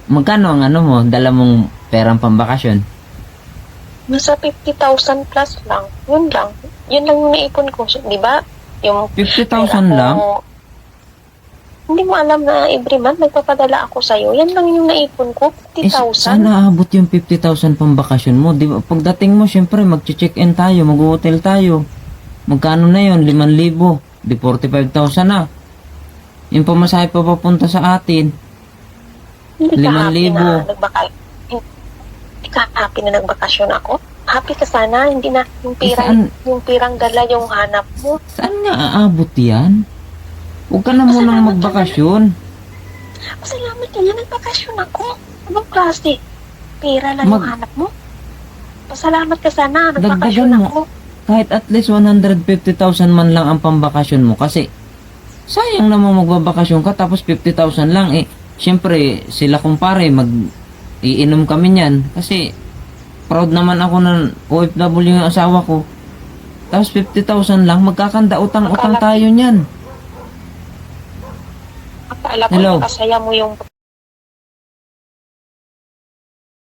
Magkano ang ano mo, dala mong perang pambakasyon? Nasa 50,000 plus lang. Yun lang. Yun lang yung naipon ko. So, di ba? Yung 50,000 pera lang? ko, hindi mo alam na every month nagpapadala ako sa'yo. Yan lang yung naipon ko. Eh, 50,000. sana abot yung 50,000 pambakasyon mo. Di ba? Pagdating mo, syempre, mag-check-in tayo, mag-hotel tayo. Magkano na yun? 5,000. Di 45,000 na. Yung pamasahe pa papunta sa atin. Hindi ka happy 5,000. na hindi ka happy na nagbakasyon ako? Happy ka sana, hindi na yung saan? yung pirang dala yung hanap mo. Saan nga aabot yan? Huwag ka na munang magbakasyon. Pasalamat ka na nagbakasyon ako. Anong klase? Pera lang yung hanap mo? Pasalamat ka sana, nagbakasyon Dagdagan mo. ako. Kahit at least 150,000 man lang ang pambakasyon mo. Kasi, sayang naman magbabakasyon ka tapos 50,000 lang. Eh, syempre, sila kumpare, iinom kami niyan. Kasi, proud naman ako na OFW yung asawa ko. Tapos 50,000 lang, magkakanda utang-utang tayo niyan. Akala ko Hello? nakasaya mo yung